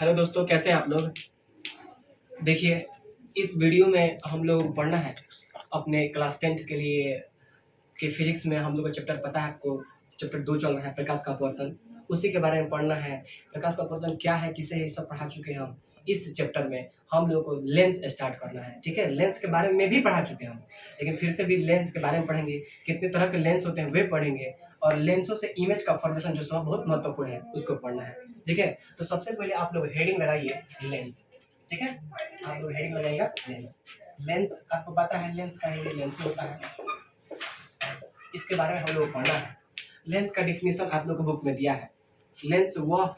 Hello दोस्तों, कैसे हैं आप लोग। देखिए, इस वीडियो में हम लोग को पढ़ना है अपने क्लास 10th के लिए कि फिजिक्स में हम लोग का चैप्टर पता है आपको, चैप्टर 2 चल रहा है प्रकाश का अपवर्तन। उसी के बारे में पढ़ना है। प्रकाश का अपवर्तन क्या है, किसे ये सब पढ़ा चुके हैं हम। इस चैप्टर में हम लोग को लेंस स्टार्ट करना है, ठीक है। लेंस के बारे में भी पढ़ा चुके हैं हम, लेकिन फिर से भी लेंस के बारे में पढ़ेंगे। कितने तरह के लेंस होते हैं वे पढ़ेंगे, और लेंसों से इमेज का फॉर्मेशन जो सब बहुत महत्वपूर्ण है उसको पढ़ना है, ठीक है। तो सबसे पहले आप लोग हेडिंग लगाइए लेंस, ठीक है। आप लोग हेडिंग लगाइएगा लेंस। लेंस आपको पता है, लेंस का ही लेंस होता है, इसके बारे में हम लोग पढ़ना है। लेंस का डिफिनीशन आप लोग को बुक में दिया है। लेंस वह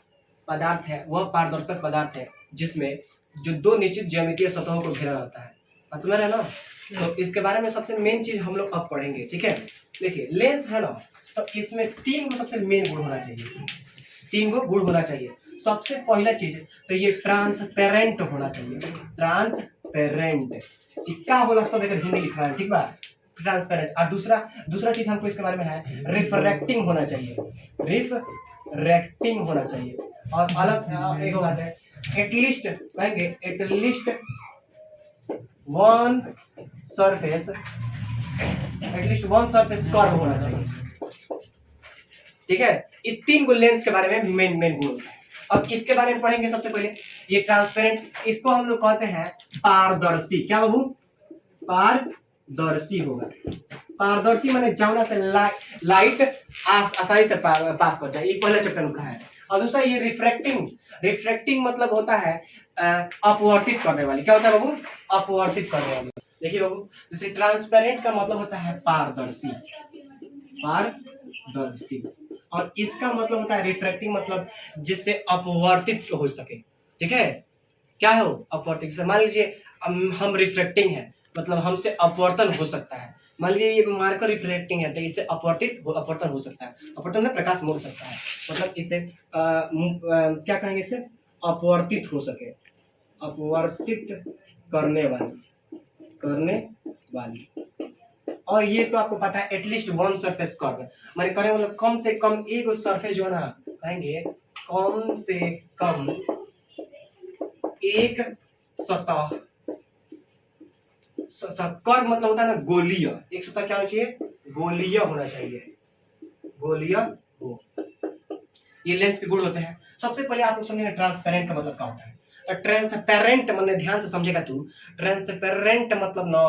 पदार्थ है, वह पारदर्शक पदार्थ है जिसमें जो दो निश्चित ज्यामितीय सतहों को घेरा रहता है। समझ रहे हैं ना। तो इसके बारे में सबसे मेन चीज हम लोग अब पढ़ेंगे, ठीक है। देखिए, लेंस है ना, तो इसमें 3 को सबसे मेन गुण होना चाहिए। 3 गो गुण होना चाहिए। सबसे पहला चीज तो ये ट्रांसपेरेंट होना चाहिए। ट्रांसपेरेंट क्या होला सब अगर हिंदी लिखा है, ठीक बा। ट्रांसपेरेंट। और दूसरा चीज हमको इसके बारे में है, रिफ्रैक्टिंग होना चाहिए। रिफ्रैक्टिंग होना चाहिए। और अलग एक बात है, एटलीस्ट कहेंगे, एटलीस्ट वन सरफेस कर्व होना चाहिए, ठीक है। ये 3 गो लेंस के बारे में मेन गुण होता है। अब इसके बारे में पढ़ेंगे। सबसे पहले ये ट्रांसपेरेंट, इसको हम लोग कहते हैं पारदर्शी। क्या बाबू? पारदर्शी होगा। पारदर्शी माने जौना से लाइट आसानी से पास कर जाए, ये पहला चैप्टर में पढ़ा है। और दूसरा ये रिफ्रैक्टिंग मतलब होता है अपवर्तित करने वाली। क्या होता है बाबू? अपवर्तित करने वाली। देखिए बाबू, जैसे ट्रांसपेरेंट का मतलब होता है पारदर्शी, और इसका मतलब होता है रिफ्रैक्टिंग, मतलब जिससे अपवर्तित हो सके, ठीक है। क्या है वो? अपवर्तित। जैसे मान लीजिए हम रिफ्रैक्टिंग है, मतलब हमसे अपवर्तन हो सकता है। मान लीजिए ये मार्कर रिफ्रैक्टिंग है, तो इससे अपवर्तन हो सकता है। अपवर्तन में प्रकाश मोड़ सकता है, मतलब इससे क्या कहेंगे, इससे अपवर्तित हो सके, अपवर्तित करने वाली। और ये तो आपको पता है, एटलीस्ट वन सरफेस कर्व माने करे मतलब कम से कम एक सरफेस जो है ना, कहेंगे कम से कम एक सतह। कर्व मतलब होता है ना गोलीय। एक सतह क्या होना चाहिए? गोलीय होना चाहिए। गोलीय हो। ये लेंस के गुण होते हैं। सबसे पहले आप लोग समझेंगे ट्रांसपेरेंट का मतलब क्या होता है। ट्रांसपेरेंट मैंने ध्यान से समझेगा तू। ट्रांसपेरेंट मतलब ना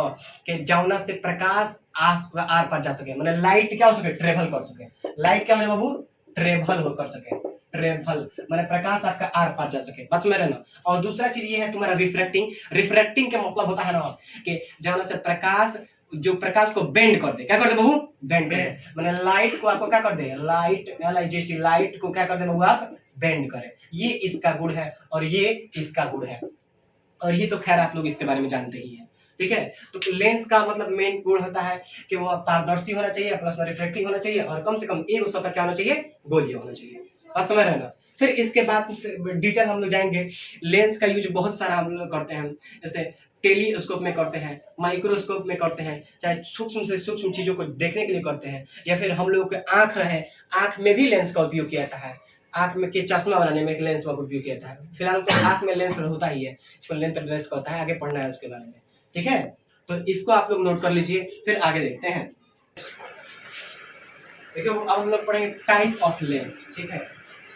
कि जौना से प्रकाश आर पार जा सके, मतलब लाइट क्या हो सके? ट्रेवल कर सके। लाइट क्या हो बाबू? ट्रेवल हो कर सके। ट्रेवल माने प्रकाश आपका आर पार जा सके, बस में रहना। और दूसरा चीज ये है तुम्हारा रिफ्रैक्टिंग का मतलब होता है ना कि जौना से प्रकाश को बेंड कर दे। क्या कर दे बाबू? बेंड कर दे। माने लाइट को आपको क्या कर दे? लाइट को क्या कर दे बाबू? आप बेंड करें। ये इसका गुण है और ये इसका गुण है। और ये तो खैर आप लोग इसके बारे में जानते ही हैं, ठीक है। तो लेंस का मतलब मेन गुण होता है कि वो पारदर्शी होना चाहिए, प्लस में रिफ्रैक्टिंग होना चाहिए, और कम से कम एक सतह क्या होना चाहिए? गोलीय होना चाहिए। बात समझ रहे ना। फिर इसके बाद डिटेल हम लोग जाएंगे। लेंस का यूज बहुत सारा हम लोग करते हैं, जैसे टेलीस्कोप में करते हैं, माइक्रोस्कोप में करते हैं, चाहे सूक्ष्म से सूक्ष्म चीजों को देखने के लिए करते हैं, या फिर हम लोगों के आंख रहे, आंख में भी लेंस का उपयोग किया जाता है। आंख में के चश्मा बनाने में एक लेंस का उपयोग किया जाता है। फिलहाल तो आंख में लेंस होता ही है, इसको लेंस ड्रेस होता है, आगे पढ़ना है उसके बारे में, ठीक है। तो इसको आप लोग नोट कर लीजिए, फिर आगे देखते हैं। देखिए, अब हम लोग पढ़ेंगे टाइप ऑफ लेंस, ठीक है।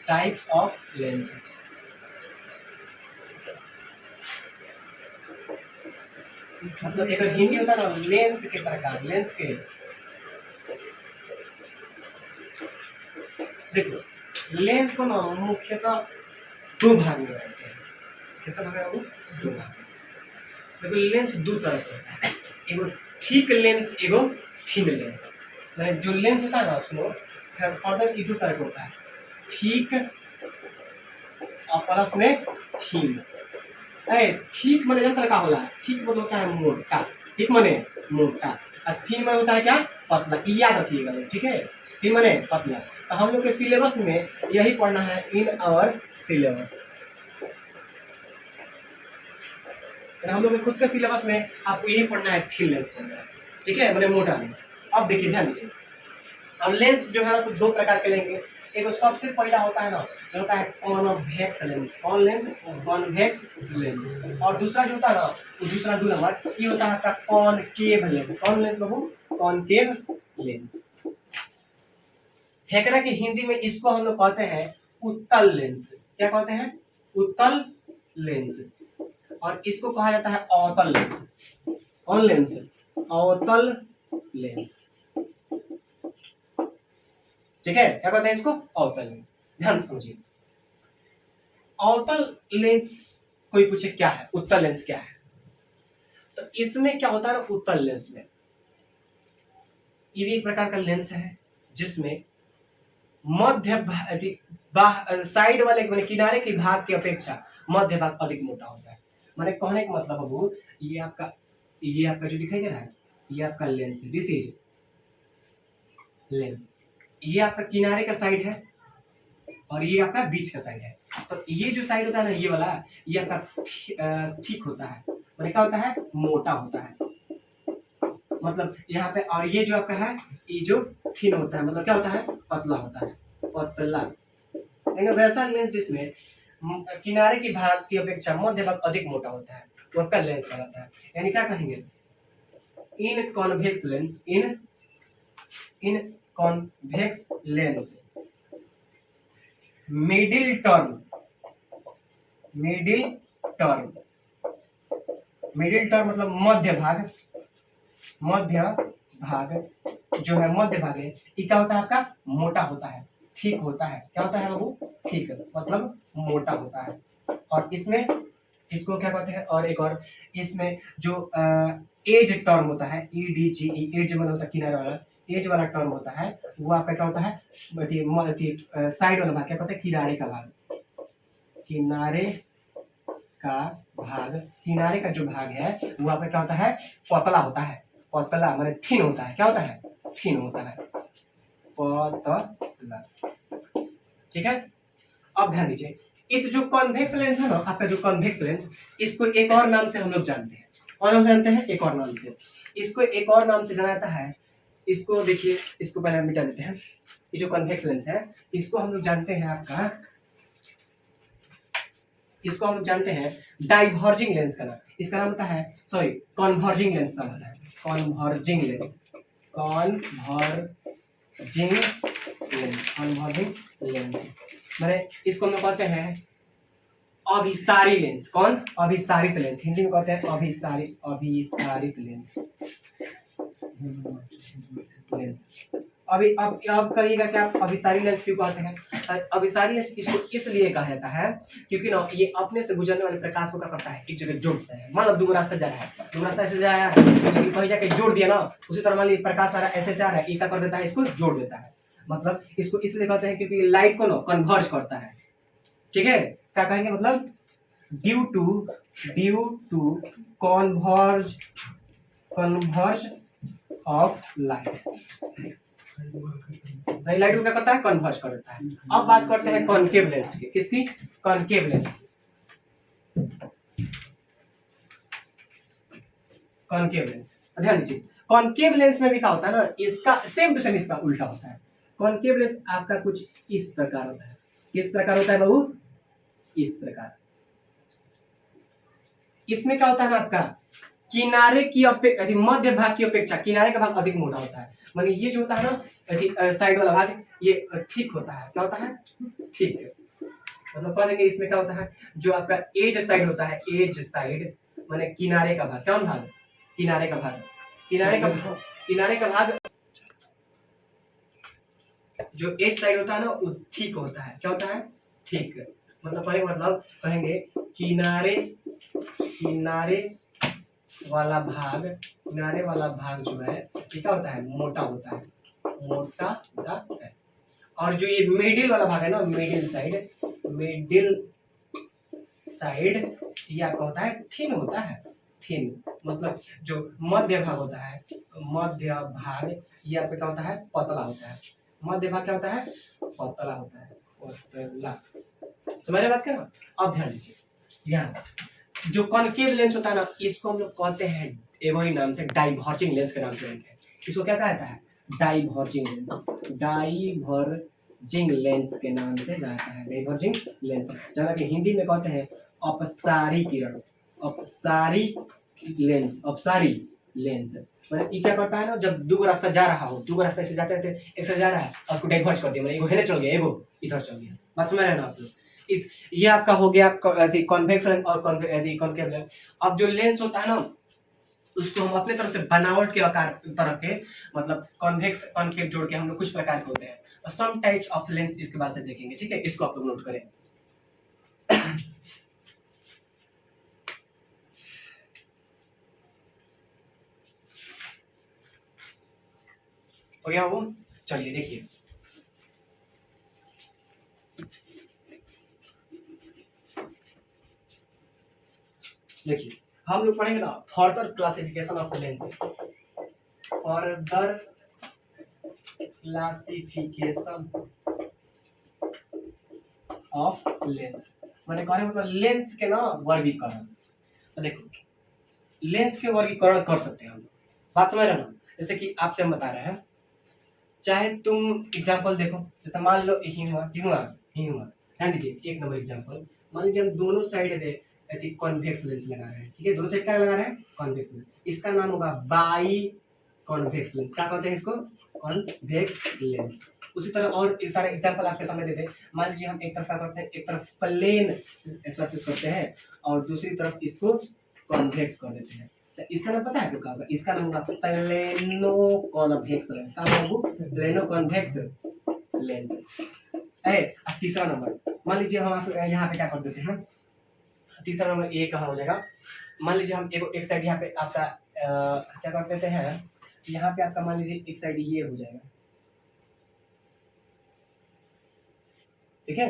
टाइप्स ऑफ लेंस, मतलब एक हिंदी होता है ना, लेंस के प्रकार। लेंस के देखो, लेंस को ना मुख्यतः 2 भाग में बांटते हैं। कितना भाग है वो? 2 भाग। देखो, लेंस 2 तरह का होता है, एगो थिक लेंस, एगो थिन लेंस। मैंने जो लेंस होता है ना उसको फर्दर 2 तरह का होता है, थिक और प्लस में थिन। थिक माने जानते का होला? थिक मतलब होता है मोटा, थिक माने मोटा, और थिन माने होता है क्या? पतला। याद रखिएगा, ठीक है। थिन माने पतला। तो हम लोग के सिलेबस में यही पढ़ना है, इन आवर सिलेबस। हम लोग के खुद के सिलेबस में आपको यही पढ़ना है, थिन लेंस पढ़ना है, ठीक है, मैंने मोटा लेंस। अब देखिए, ध्यान दीजिए। अब लेंस जो है तो 2 प्रकार के लेंगे, एक सबसे पहला होता है ना, जो होता है कॉन्वेक्स लेंस। कौन लेंस? Convex lens. और दूसरा जो होता है ना, दूसरा 2 नंबर ये होता है आपका कॉनकेव लेंस। कौन लेंस बाबू? Concave lens. हेकरा की हिंदी में इसको हम लोग कहते हैं उत्तल लेंस। क्या कहते हैं? उत्तल लेंस। और इसको कहा जाता है अवतल लेंस। कौन लेंस? अवतल लेंस। ठीक है, क्या कहते हैं इसको? अवतल लेंस। ध्यान से समझिए, अवतल लेंस कोई पूछे क्या है, उत्तल लेंस क्या है, तो इसमें क्या होता है ना, उत्तल लेंस में ये भी एक प्रकार का लेंस है जिसमें मध्य साइड वाले मैंने किनारे के भाग की अपेक्षा मध्य भाग अधिक मोटा होता है। मैंने कहने का मतलब बाबू, ये आपका जो दिखाई दे रहा है, ये आपका लेंस, दिस इज लेंस। ये आपका किनारे का साइड है और ये आपका बीच का साइड है। तो ये जो साइड होता है ना, ये वाला, ये आपका थिक होता है, मैंने क्या होता है? मोटा होता है। मतलब यहाँ पे, और ये जो आपका है, ये जो थिन होता है, मतलब क्या होता है? पतला होता है, पतला। वैसा लेंस जिसमें किनारे की भाग की अपेक्षा मध्य भाग अधिक मोटा होता है, वो आपका लेंस कहलाता है। यानी क्या कहेंगे? इन कॉन्वेक्स लेंस, इन कॉन्वेक्स लेंस मिडिल टर्म मतलब मध्य भाग जो है, मध्य भाग है, ये क्या होता है आपका? मोटा होता है, ठीक होता है। क्या होता है बाबू? ठीक, मतलब मोटा होता है। और इसमें इसको क्या कहते हैं? और एक और, इसमें जो एज टर्म होता है, EDGE, एज मतलब होता है किनारे वाला, एज वाला टर्म होता है, वो आपका क्या होता है? साइड वाला भाग क्या कहते हैं? किनारे का भाग। किनारे का जो भाग है वो आपका क्या होता है? पतला होता है, पतला माने थिन होता है। क्या होता है? थिन होता है, पतला। ठीक है, अब ध्यान दीजिए, इस जो कॉन्वेक्स लेंस है ना, आपका जो कॉन्वेक्स लेंस, इसको एक और नाम से हम लोग जानते हैं। और हम जानते हैं एक और नाम से, इसको एक और नाम से जाना जाता है। इसको देखिए, इसको पहले मिटा देते हैं। ये जो कॉन्वेक्स लेंस है, इसको हम लोग जानते हैं आपका, इसको हम जानते हैं डाइवर्जिंग लेंस का नाम। इसका नाम होता है, सॉरी, कॉन्वर्जिंग लेंस का होता है, कॉन्वर्जिंग लेंस। मैंने इसको हम लोग कहते हैं अभिसारी लेंस। कौन? अभिसारित लेंस, हिंदी में कहते हैं अभिसारित लेंस। अभी अब करिएगा क्या, अभिसारी लेंस क्यों कहते हैं? अभिसारी लेंस इसको इसलिए कहा जाता है क्योंकि ना ये अपने से गुजरने वाले प्रकाश को क्या करता है? एक जगह जोड़ता है। मान लो दो रास्ता जा रहा है, दो रास्ता ऐसे जा रहा है, लेकिन कहीं जाके जोड़ दिया ना, उसी तरह मान लीजिए प्रकाश आ रहा है, ऐसे से आ रहा है, ये क्या कर देता है? इसको जोड़ देता है। मतलब इसको इसलिए कहते हैं क्योंकि लाइट को ना कन्वर्ज करता है। ठीक है, क्या कहेंगे? मतलब due to converge of light को क्या करता है? कन्वर्ज कर देता है। अब बात करते हैं कॉनकेव लेंस की। किसकी? Concave lens. कॉनकेव लेंस, ध्यान दीजिए, कॉनकेव लेंस में भी क्या होता है ना, इसका सेम टू सेम इसका उल्टा होता है। कॉनकेव लेंस आपका कुछ इस प्रकार होता है। किस प्रकार होता है बाबू? इस प्रकार। इसमें क्या होता है ना, आपका किनारे की मध्य भाग की अपेक्षा किनारे का भाग अधिक मोटा होता है। माने ये जो होता है ना, साइड वाला भाग, ये ठीक होता है। क्या होता है? ठीक है। मतलब कह देंगे इसमें क्या होता है, जो आपका एज साइड होता है, एज साइड माने किनारे का भाग। कौन भाग? किनारे का भाग। किनारे का भाग जो एज साइड होता है ना, वो ठीक होता है। क्या होता है? ठीक। मतलब कहेंगे किनारे वाला भाग जो है क्या होता है? मोटा होता है, मोटा होता है। और जो ये मिडिल वाला भाग है ना, मिडिल साइड ये आपका होता है थिन होता है। थिन मतलब जो मध्य भाग होता है, मध्य भाग ये आपका क्या होता है? पतला होता है। मध्य भाग क्या होता है? पतला होता है, पतला। समझ रहे बात क्या? अब ध्यान दीजिए, यहाँ जो कॉनकेव लेंस होता है ना, इसको हम लोग कहते हैं एक ही नाम से, डाइवर्जिंग लेंस के नाम से जानते हैं। इसको क्या कहता है? Diverging lens. Diverging diverging lens के नाम से जाता है, डाइवर्जिंग लेंस, जहाँ कि हिंदी में कहते हैं अपसारी किरण, अपसारी लेंस, अपसारी लेंस। मतलब ये क्या करता है ना, जब दो रास्ता जा रहा हो, दो रास्ता ऐसे जाते थे, एक से जा रहा है और उसको डाइवर्ज कर दिया, मतलब एगो हेने चल गया, एगो इधर चल गया, बात समझ रहे हैं ना आप लोग। इस ये आपका हो गया कॉन्वेक्स लेंस और कॉन्केव लेंस। अब जो लेंस होता है ना, उसको हम अपने तरफ से बनावट के आकार तरह के, मतलब कॉन्वेक्स कॉन्केव जोड़ के हम लोग कुछ प्रकार के होते हैं, और सम टाइप्स ऑफ लेंस इसके बाद से देखेंगे, ठीक है, इसको आप लोग नोट करें। हो गया वो, चलिए देखिए, देखिए हम लोग पढ़ेंगे ना further classification of lens, further classification of lens, मैंने कहा मतलब लेंस के ना वर्गीकरण। तो देखो लेंस के वर्गीकरण कर सकते हैं हम, बात समझ रहे ना, जैसे कि आपसे हम बता रहे हैं, चाहे तुम एग्जांपल देखो, जैसे मान लो ध्यान दीजिए, एक नंबर एग्जांपल, मान लीजिए हम दोनों साइड है कॉन्वेक्स लेंस लगा रहे हैं, ठीक है, दोनों साइड क्या लगा रहे हैं, कॉन्वेक्स लेंस, इसका नाम होगा बाई कॉन्वेक्स लेंस, क्या कहते हैं इसको, कॉन्वेक्स लेंस। उसी तरह और इस सारे एग्जांपल आपके सामने देते हैं, मान लीजिए हम एक तरफ क्या करते हैं, एक तरफ प्लेन सरफेस करते हैं और दूसरी तरफ इसको कॉन्वेक्स कर देते हैं, तो इसका नाम पता है आपको क्या होगा, इसका नाम होगा प्लेनो कॉन्वेक्स लेंस, क्या होगा, प्लेनो कॉन्वेक्स लेंस है। तीसरा नंबर, मान लीजिए हम आप यहाँ पे क्या कर देते हैं, तीसरा नंबर ए कहाँ हो जाएगा, मान लीजिए हम एक साइड यहाँ पे आपका क्या कर देते हैं, यहाँ पे आपका मान लीजिए एक साइड ये हो जाएगा, ठीक है,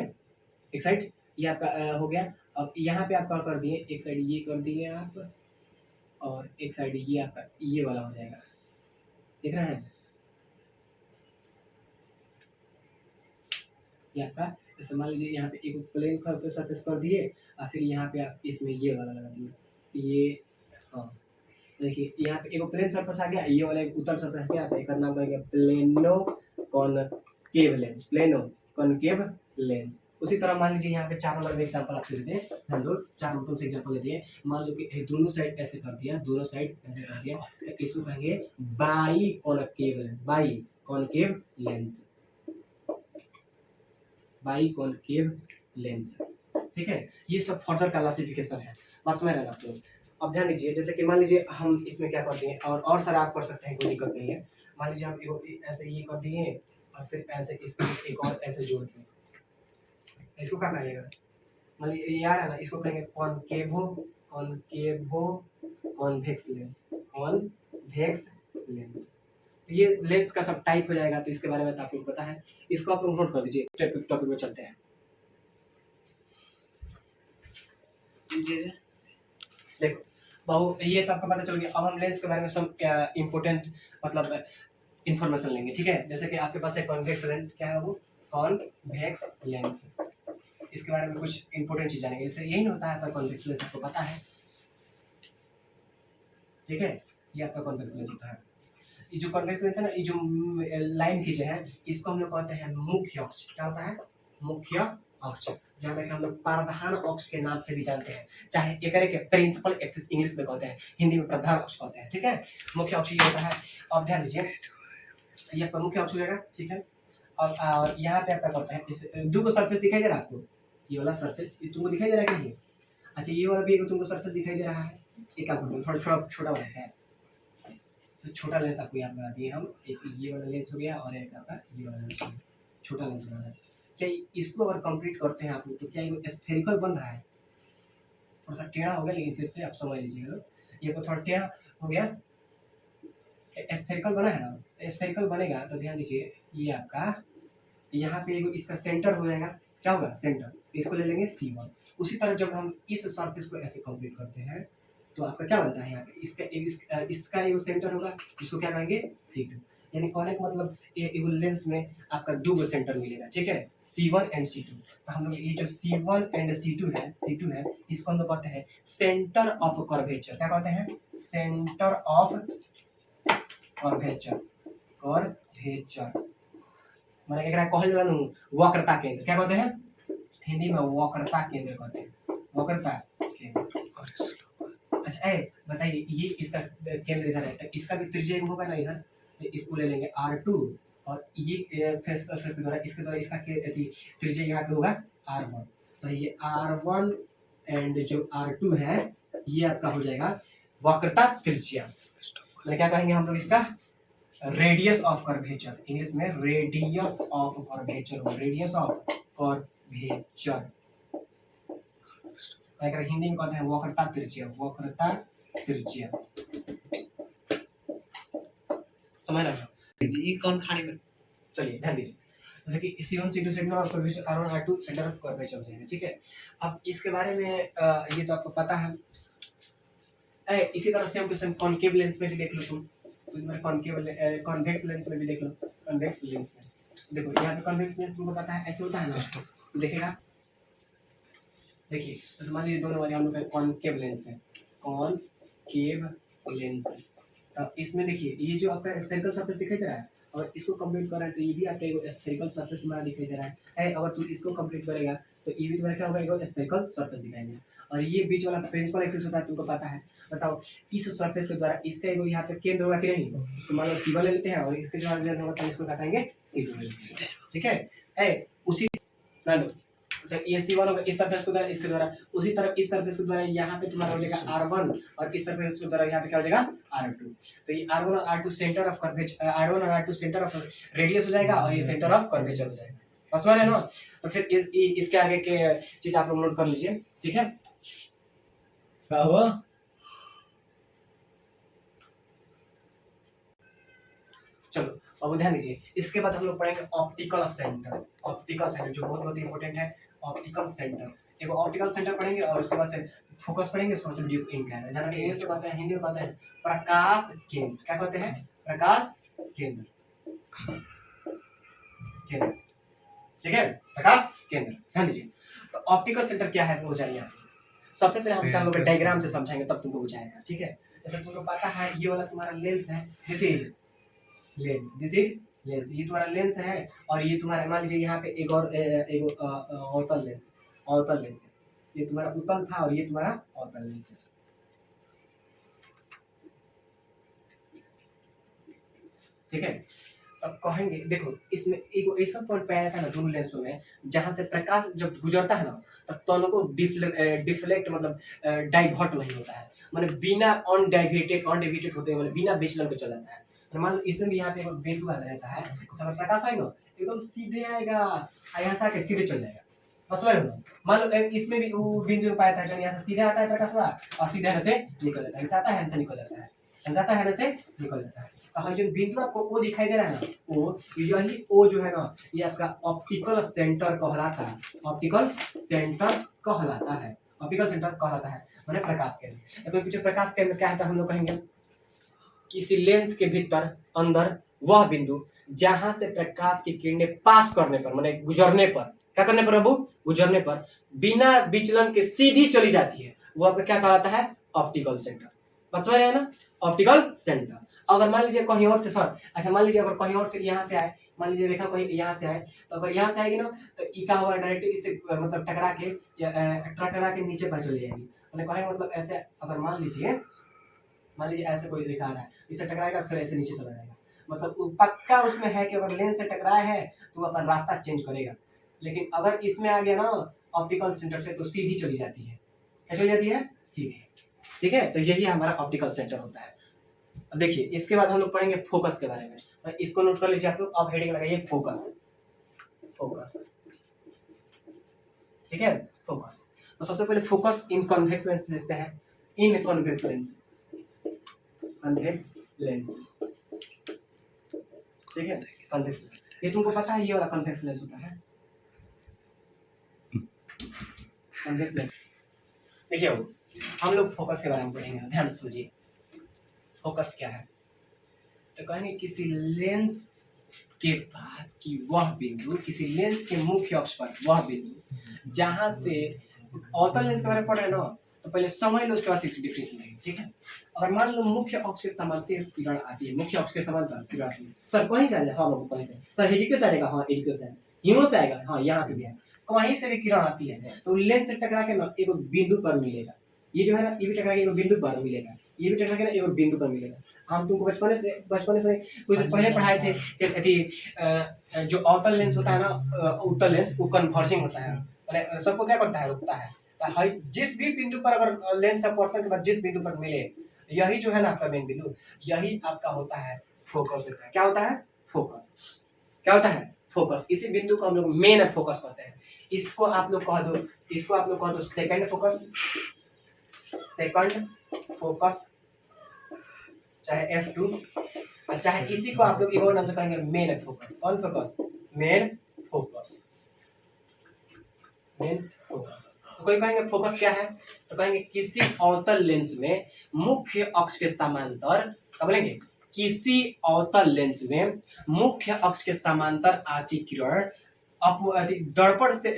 एक साइड ये आपका हो गया। अब यहाँ पे आप क्या कर दिए, एक साइड ये कर दिए आप, और एक साइड ये आपका ये वाला हो जाएगा, देख रहे हैं, ये आपका, जैसे मान लीजिए यहाँ पे एक प्लेन सरफेस कर दिए और फिर यहाँ पे आप इसमें ये वाला लगा दिए, ये, हाँ देखिए यहाँ पे एक प्लेन सरफेस आ गया, ये वाला एक उत्तल सरफेस क्या है, इसका नाम है plano concave lens, plano concave lens. उसी तरह मान लीजिए यहाँ पे 4 नंबर में एग्जांपल आपसे लेते हैं, ध्यान दो, 4 नंबर से एग्जांपल लेते हैं, मान लो कि दोनों साइड ऐसे कर दिया, दोनों साइड ऐसे कर दिया, तो इसको कहेंगे by concave lens, by concave lens, by concave lens, ठीक है। ये सब फर्दर क्लासिफिकेशन है, बात समझ रहे हैं आप लोग। अब ध्यान दीजिए, जैसे कि मान लीजिए हम इसमें क्या करते हैं, और सारा आप कर सकते हैं, कोई दिक्कत नहीं है, मान लीजिए हम ऐसे ये कर दिए और फिर ऐसे इसको एक और ऐसे जोड़ दिए, इसको क्या कहेगा, मान लीजिए ये आ रहा है ना, इसको कहेंगे कॉनकेवो, कॉनकेवो कॉन्वेक्स लेंस, कॉन्वेक्स लेंस। ये लेंस का सब टाइप हो जाएगा, तो इसके बारे में तो आपको पता है, इसको आप नोट कर दीजिए, टॉपिक में चलते हैं। देखो बहु ये तो आपको पता चल गया, अब हम लेंस के बारे में सब इम्पोर्टेंट मतलब इंफॉर्मेशन लेंगे, ठीक है, जैसे कि आपके पास है कॉन्वेक्स लेंस, क्या है वो, कॉन्वेक्स लेंस, इसके बारे में कुछ इंपॉर्टेंट चीज जानेंगे, जैसे यही होता है, कॉन्वेक्स लेंस आपको पता है, ठीक है, ये आपका कॉन्वेक्स लेंस होता है। ये जो कॉन्वेक्स लेंस है ना, ये जो लाइन खींचे हैं, इसको हम लोग कहते हैं मुख्य अक्ष, क्या होता है, मुख्य अक्ष, जहाँ तक हम लोग प्रधान अक्ष के नाम से भी जानते हैं, चाहे एक के प्रिंसिपल एक्सिस इंग्लिश में कहते हैं, हिंदी में प्रधान अक्ष कहते हैं, ठीक है, मुख्य अक्ष ये होता है। अब ध्यान दीजिए, ये आपका मुख्य अक्ष हो जाएगा, ठीक है, और यहाँ पे आपका कहते हैं, इस दो को सरफेस दिखाई दे रहा है आपको, ये वाला सरफेस ये तुमको दिखाई दे रहा है कि नहीं, अच्छा ये वाला भी तुमको सरफेस दिखाई दे रहा है, एक काम करते हैं, थोड़ा छोटा वाला है, छोटा लेंस आपको यहाँ बना दिए हम, एक ये वाला लेंस हो गया और एक आपका ये वाला लेंस हो गया, छोटा लेंस बना है। क्या इसको अगर कंप्लीट करते हैं आप लोग, तो क्या ये स्फेरिकल बन रहा है, थोड़ा सा टेढ़ा हो गया, लेकिन फिर से आप समझ लीजिएगा, ये को थोड़ा टेढ़ा हो गया, स्फेरिकल बना है ना, स्फेरिकल बनेगा तो ध्यान दीजिए, ये आपका यहाँ पे इसका सेंटर हो जाएगा, क्या होगा, सेंटर, इसको ले लेंगे C1। उसी तरह जब हम इस सरफेस को ऐसे कंप्लीट करते हैं, तो आपका क्या बनता है यहाँ पे, इसका एक सेंटर होगा, इसको क्या कहेंगे, C2, यानी कहने का मतलब एक लेंस में आपका दो सेंटर मिलेगा, ठीक है, C1 एंड C2। तो हम लोग ये जो C1 एंड C2 है, इसको हम लोग कहते हैं सेंटर ऑफ कर्वेचर, क्या कहते हैं, सेंटर ऑफ कर्वेचर, कर्वेचर मैंने एकरा कहल जाला वक्रता केंद्र, क्या कहते हैं हिंदी में वक्रता केंद्र कहते हैं, वक्रता केंद्र। अच्छा बताइए ये इसका केंद्र इधर है, तो इसका भी त्रिज्या होगा ना इधर, तो इसको ले लेंगे R2 और ये फेस सरफेस के द्वारा इसके द्वारा इसका त्रिज्या यहाँ पे होगा R1, तो ये R1 एंड जो R2 है ये आपका हो जाएगा वक्रता त्रिज्या। मतलब क्या कहेंगे हम लोग इसका रेडियस ऑफ कर्वेचर, इंग्लिश में radius of curvature, radius of curvature, अगर हिंदी में कहते हैं वक्रता त्रिज्या, वक्रता त्रिज्या। समझ रहे हो ये कौन खाने में? चलिए ध्यान दीजिए, जैसे कि C1 C2 centre of curvature, R1 R2 centre of curvature हो जाएगा, ठीक है। अब इसके बारे में ये तो आपको पता है। इसी तरह से हम क्वेश्चन कॉनकेव लेंस में भी देख लो तुम, तो तुम्हारे कॉन्वेक्स लेंस में भी देख लो, कॉन्वेक्स लेंस में देखो यहाँ पे कॉन्वेक्स लेंस तुमको पता है ऐसे होता है ना, देखेगा देखिए जैसे मान लीजिए दोनों वाले हम लोग का कॉनकेव लेंस है, कॉनकेव लेंस है, तो इसमें देखिए ये जो आपका स्फेरिकल सरफेस दिखाई दे रहा है और इसको कंप्लीट कर रहा है, तो ये भी आपका एक स्फेरिकल सरफेस तुम्हारा दिखाई दे रहा है। अगर तू इसको कंप्लीट करेगा तो ये भी तुम्हारा क्या होगा, एक स्फेरिकल सरफेस दिखाई देगा। और ये बीच वाला प्रिंसिपल एक्सिस होता है, तुमको पता है, बताओ इस सरफेस के द्वारा इसका एक यहाँ पे केंद्र होगा कि नहीं, तो मान लो C1 ले लेते हैं और इसके जो केंद्र होगा तो इसको बताएंगे C2 ले लेते हैं, ठीक है। उसी मान लो ये C1 होगा इस सरफेस के द्वारा इसके द्वारा, उसी तरह इस सरफेस के द्वारा यहाँ पे तुम्हारा हो जाएगा R1 और इस सरफेस के द्वारा यहाँ पे क्या हो जाएगा R2, तो ये R1 और R2 centre of curvature, R1 और R2 सेंटर ऑफ रेडियस हो जाएगा और ये सेंटर ऑफ कर्वेचर हो जाएगा, बस समझ रहे हो ना। तो फिर इसके आगे के चीज आप लोग नोट कर लीजिए, ठीक है। क्या हुआ? चलो अब ध्यान दीजिए, इसके बाद हम लोग पढ़ेंगे ऑप्टिकल सेंटर, ऑप्टिकल सेंटर जो बहुत बहुत इंपॉर्टेंट है, ऑप्टिकल सेंटर। एक ऑप्टिकल सेंटर पढ़ेंगे और उसके बाद से फोकस पढ़ेंगे, उसके बाद से ड्यूप इन कहते हैं, जाना कि इंग्लिश में कहते हैं, हिंदी में कहते हैं प्रकाश केंद्र, क्या कहते हैं प्रकाश केंद्र, केंद्र, ठीक है, प्रकाश केंद्र। ध्यान दीजिए, तो ऑप्टिकल सेंटर क्या है वो जानिए। सबसे पहले हम लोग डायग्राम से समझाएंगे तब तुमको बुझाएगा, ठीक है। जैसे तुमको पता है ये वाला तुम्हारा लेंस है, this is lens, this is lens, ये तुम्हारा लेंस है और ये तुम्हारा मान लीजिए यहाँ पे एक और अवतल लेंस, अवतल लेंस है, ये तुम्हारा उत्तल था और ये तुम्हारा अवतल लेंस है, ठीक है। अब कहेंगे देखो इसमें एक ऐसा पॉइंट पे आया था ना दोनों लेंसों में, जहां से प्रकाश जब गुजरता है ना तब दोनों को डिफ्लेक्ट मतलब डाइवर्ट नहीं होता है, मतलब बिना अनडाइवर्टेड होते मतलब बिना विचलन के चल जाता है। मान लो इसमें भी यहाँ पे बिंदु रहता है, समय प्रकाश आएगा एकदम सीधे आएगा, यहाँ से आके सीधे चल जाएगा, मतलब मान लो इसमें भी वो बिंदु पाया था, यहाँ से सीधे आता है प्रकाश और सीधे यहाँ से निकल जाता है, आता है से निकल जाता है, जाता है से निकल जाता है। तो जो बिंदु आपको वो दिखाई दे रहा है ना, वो यही वो जो है ना ये आपका ऑप्टिकल सेंटर कहलाता है, ऑप्टिकल सेंटर कहलाता है, ऑप्टिकल सेंटर कहलाता है मैंने प्रकाश केंद्र। तो पीछे प्रकाश केंद्र क्या है, हम लोग कहेंगे किसी लेंस के भीतर अंदर वह बिंदु जहां से प्रकाश की किरणें पास करने पर माने गुजरने पर, क्या करने पर बाबू, गुजरने पर बिना विचलन के सीधी चली जाती है, वो आपका क्या कहलाता है ऑप्टिकल सेंटर, समझ रहे हैं ना, ऑप्टिकल सेंटर। अगर मान लीजिए कहीं और से सर, अच्छा मान लीजिए अगर कहीं और से यहाँ से आए, मान लीजिए रेखा कहीं यहाँ से आए, तो अगर यहाँ से आएगी ना तो ई का होगा डायरेक्ट इससे मतलब टकरा के नीचे पर चली जाएगी, मैंने कहेंगे मतलब ऐसे अगर मान लीजिए ऐसे कोई रेखा आ रहा है, इससे टकराएगा फिर ऐसे नीचे चला जाएगा, मतलब पक्का उसमें है कि अगर लेंस से टकराया है तो अपना रास्ता चेंज करेगा। लेकिन अगर इसमें आ गया ना ऑप्टिकल सेंटर से तो सीधी चली जाती है, क्या चली जाती है, सीधी, ठीक है। तो यही हमारा ऑप्टिकल सेंटर होता है। अब देखिए इसके बाद हम लोग पढ़ेंगे फोकस के बारे में, तो इसको नोट कर लीजिए आप लोग, अब हेडिंग लगाइए फोकस, फोकस, ठीक है, फोकस। तो सबसे पहले फोकस इन कॉन्वेक्स लेंस देखते हैं, इन कॉन्वेक्स लेंस, कॉन्वेक्स लेंस, ठीक है, कॉन्वेक्स, ये तुमको पता है ये वाला कॉन्वेक्स लेंस होता है, कॉन्वेक्स लेंस। देखिए हम लोग फोकस के बारे में पढ़ेंगे, ध्यान से सुनिए, फोकस क्या है, तो कहेंगे किसी लेंस के बाद की वह बिंदु, किसी लेंस के मुख्य अक्ष पर वह बिंदु जहां से अवतल लेंस के बारे में पढ़ रहे हैं ना, तो पहले समझ लो उसके बाद डिफरेंस लेंगे, ठीक है। अगर मान लो मुख्य अक्ष के समांतर किरण आती है, मुख्य अक्ष के समांतर किरण आती है, सर कहीं से आएगा, हाँ बाबू कहीं से, सर हेजिको से आएगा, हाँ हेजिको से आएगा, यूं से आएगा, हाँ यहाँ से भी है, कहीं से भी किरण आती है तो लेंस से टकरा के ना एक बिंदु पर मिलेगा, ये जो है ना ये भी टकरा के एक बिंदु पर मिलेगा, ये भी टकरा के ना एक बिंदु पर मिलेगा। हम तुमको बचपन से कुछ पहले पढ़ाए थे कि जो अवतल लेंस होता है ना, उत्तल लेंस वो कन्वर्जिंग होता है, मैंने सबको क्या करता है, रुकता है। तो जिस भी बिंदु पर अगर लेंस अपवर्तन के बाद जिस बिंदु पर मिले, यही जो है ना आपका मेन बिंदु, यही आपका होता है फोकस होता है। क्या होता है? फोकस। क्या होता है? फोकस। इसी बिंदु को हम लोग मेन फोकस कहते हैं। इसको आप लोग कह दो, इसको आप लोग कह दो सेकंड फोकस, सेकंड फोकस, चाहे F2, और चाहे इसी को आप लोग एक और नाम से कहेंगे मेन फोकस। कौन focus? Main focus, main focus. तो कोई कहेंगे फोकस क्या है, तो कहेंगे किसी अवतल लेंस में मुख्य अक्ष के समांतर, क्या बोलेंगे? किसी अवतल लेंस में मुख्य अक्ष के समांतर आती किरण दर्पण से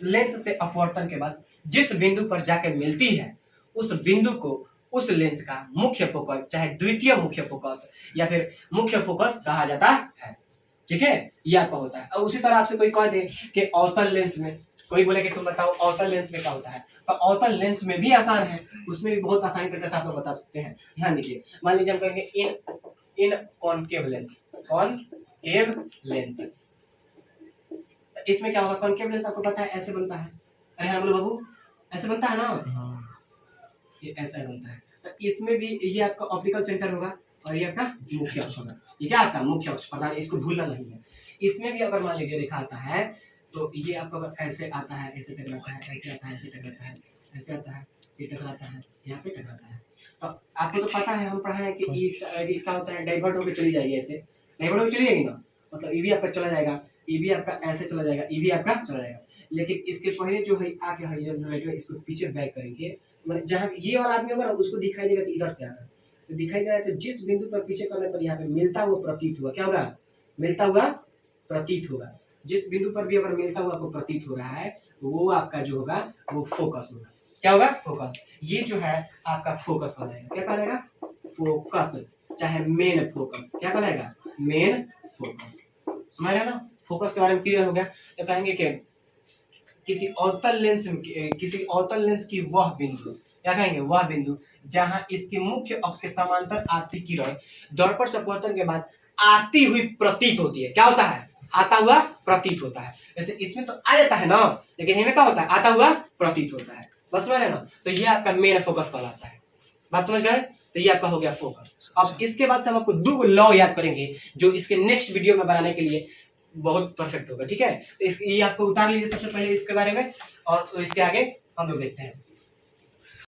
लेंस से अपवर्तन के बाद जिस बिंदु पर जाकर मिलती है, उस बिंदु को उस लेंस का मुख्य फोकस, चाहे द्वितीय मुख्य फोकस या फिर मुख्य फोकस कहा जाता है। ठीक है, ये आपका होता है। और उसी तरह आपसे कोई कह दे कि अवतल लेंस में, कोई बोले कि तुम बताओ अवतल लेंस में क्या होता है, तो अवतल लेंस में भी आसान है, उसमें भी बहुत आसानी तरीके से आप लोग बता सकते हैं। ध्यान दीजिए, मान लीजिए हम कहेंगे इन कॉनकेव लेंस, कॉनकेव लेंस, इसमें क्या होगा? कॉनकेव लेंस आपको पता है ऐसे बनता है, अरे हाँ बोलो बाबू, ऐसे बनता है ना, ये ऐसा बनता है। तो इसमें भी ये आपका ऑप्टिकल सेंटर होगा और ये आपका मुख्य अक्ष होगा। ये क्या आपका मुख्य अक्ष, प्रधान, इसको भूलना नहीं है। इसमें भी अगर मान लीजिए देखा आता है तो ये आपका ऐसे आता है, ऐसे टकराता है, ऐसे आता है, ऐसे टकराता है, ऐसे आता है, ये टकराता है, यहाँ पे टकराता है। तो आपको तो पता है, हम पढ़ा है कि ये क्या होता है, डाइवर्ट होकर चली जाएगी, ऐसे डाइवर्ट होकर चली जाएगी ना, मतलब ये भी आपका चला जाएगा, ये भी आपका ऐसे चला जाएगा, ये भी आपका चला जाएगा। लेकिन इसके पहले जो है आगे है इसको पीछे बैक करेंगे, जहाँ ये वाला आदमी होगा ना उसको दिखाई देगा कि इधर से आ रहा है, तो दिखाई दे रहा है, तो जिस बिंदु पर पीछे करने पर यहाँ पे मिलता हुआ प्रतीत हुआ, क्या होगा? मिलता हुआ प्रतीत होगा। जिस बिंदु पर भी अगर मिलता हुआ आपको प्रतीत हो रहा है, वो आपका जो होगा वो फोकस होगा। क्या होगा? फोकस। ये जो है आपका फोकस कहलाएगा। क्या कहलाएगा? फोकस, चाहे मेन फोकस। क्या कहलाएगा? Main focus. समझ रहे ना? फोकस के बारे में क्लियर हो गया। तो कहेंगे कि किसी अवतल लेंस की वह बिंदु, क्या कहेंगे? वह बिंदु जहां इसके मुख्य अक्ष के समांतर आती किरण दर्पण से अपवर्तन के बाद आती हुई प्रतीत होती है। क्या होता है? आता हुआ प्रतीत होता है। जैसे इसमें तो आ जाता है ना, लेकिन इनमें क्या होता है? आता हुआ प्रतीत होता है। बस समझ रहे ना? तो ये आपका मेन फोकस कहलाता है। बात समझ गए? तो ये आपका हो गया फोकस। अब इसके बाद से हम आपको दो लॉ याद करेंगे जो इसके नेक्स्ट वीडियो में बनाने के लिए बहुत परफेक्ट होगा। ठीक है, तो ये आपको उतार लीजिए सबसे पहले इसके बारे में, और इसके आगे हम लोग देखते हैं।